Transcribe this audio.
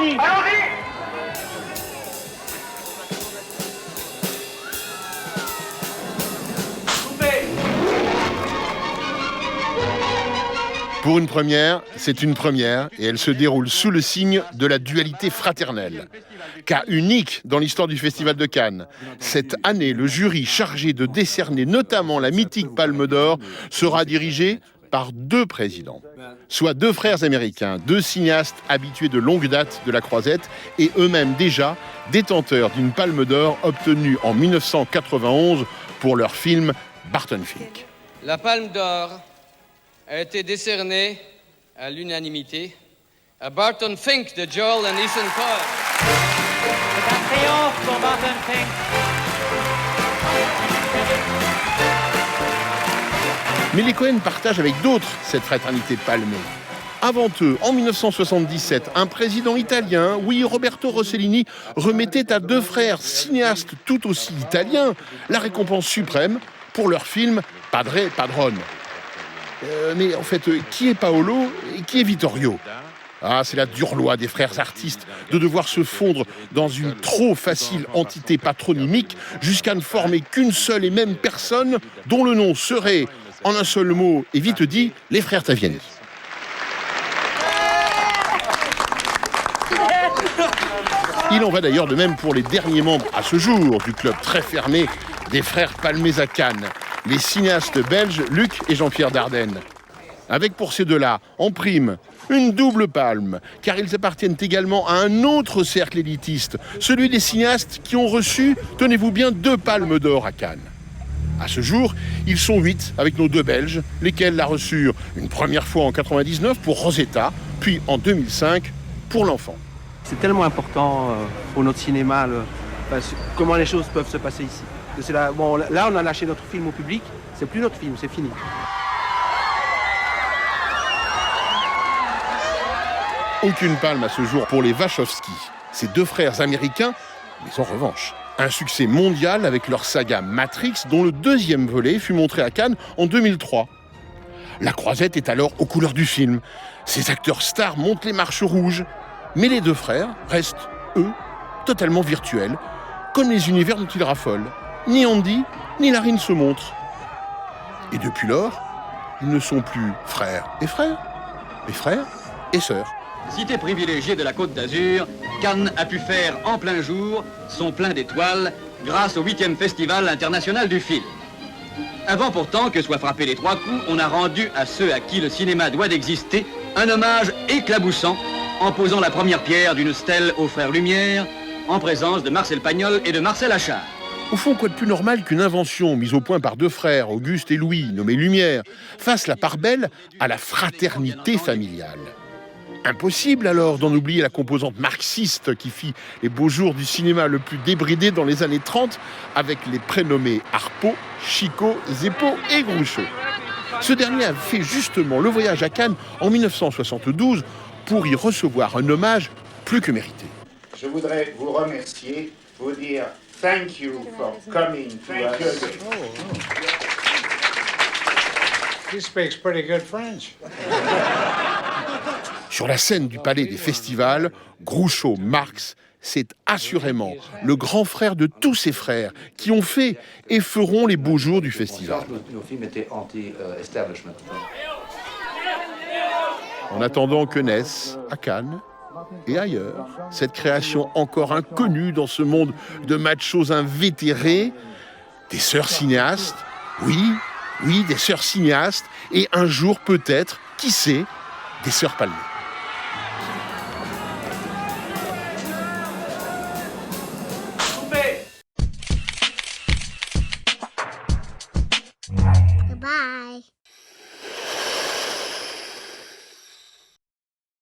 Allons-y. Allons-y. Pour une première, c'est une première et elle se déroule sous le signe de la dualité fraternelle. Cas unique dans l'histoire du Festival de Cannes. Cette année, le jury chargé de décerner notamment la mythique Palme d'Or sera dirigé par deux présidents, soit deux frères américains, deux cinéastes habitués de longue date de la croisette et eux-mêmes déjà détenteurs d'une Palme d'Or obtenue en 1991 pour leur film Barton Fink. La Palme d'Or a été décerné à l'unanimité à Barton Fink de Joel et Ethan Coen. C'est un triomphe pour Barton Fink. Mais les Coen partagent avec d'autres cette fraternité palmée. Avant eux, en 1977, un président italien, oui, Roberto Rossellini, remettait à deux frères cinéastes tout aussi italiens la récompense suprême pour leur film Padre Padrone. Mais en fait, qui est Paolo et qui est Vittorio ? Ah, c'est la dure loi des frères artistes de devoir se fondre dans une trop facile entité patronymique jusqu'à ne former qu'une seule et même personne dont le nom serait, en un seul mot et vite dit, les frères Taviani. Il en va d'ailleurs de même pour les derniers membres à ce jour du club très fermé des frères Palmés à Cannes, les cinéastes belges Luc et Jean-Pierre Dardenne. Avec pour ces deux-là, en prime, une double palme, car ils appartiennent également à un autre cercle élitiste, celui des cinéastes qui ont reçu, tenez-vous bien, 2 palmes d'or à Cannes. À ce jour, ils sont 8 avec nos deux Belges, lesquels la reçurent une première fois en 99 pour Rosetta, puis en 2005 pour L'Enfant. C'est tellement important pour notre cinéma, comment les choses peuvent se passer ici. Là, on a lâché notre film au public, c'est plus notre film, c'est fini. Aucune palme à ce jour pour les Wachowski, ces deux frères américains, mais en revanche, un succès mondial avec leur saga Matrix, dont le 2e volet fut montré à Cannes en 2003. La croisette est alors aux couleurs du film. Ces acteurs stars montent les marches rouges, mais les deux frères restent, eux, totalement virtuels, comme les univers dont ils raffolent. Ni Andy, ni Larry ne se montrent. Et depuis lors, ils ne sont plus frères et frères, mais frères et sœurs. Cité privilégiée de la Côte d'Azur, Cannes a pu faire en plein jour son plein d'étoiles grâce au 8e Festival international du film. Avant pourtant que soient frappés les 3 coups, on a rendu à ceux à qui le cinéma doit d'exister un hommage éclaboussant en posant la première pierre d'une stèle aux frères Lumière en présence de Marcel Pagnol et de Marcel Achard. Au fond, quoi de plus normal qu'une invention mise au point par 2 frères, Auguste et Louis, nommés Lumière, fasse la part belle à la fraternité familiale. Impossible alors d'en oublier la composante marxiste qui fit les beaux jours du cinéma le plus débridé dans les années 30 avec les prénommés Harpo, Chico, Zeppo et Groucho. Ce dernier a fait justement le voyage à Cannes en 1972 pour y recevoir un hommage plus que mérité. Je voudrais vous remercier, vous dire thank you for coming to us. He speaks pretty good French. Sur la scène du Palais des Festivals, Groucho Marx, c'est assurément le grand frère de tous ses frères qui ont fait et feront les beaux jours du festival. Nos films étaient anti-establishment. En attendant que naisse, à Cannes et ailleurs, cette création encore inconnue dans ce monde de machos invétérés, des sœurs cinéastes, oui, des sœurs cinéastes, et un jour peut-être, qui sait, des sœurs Palmées.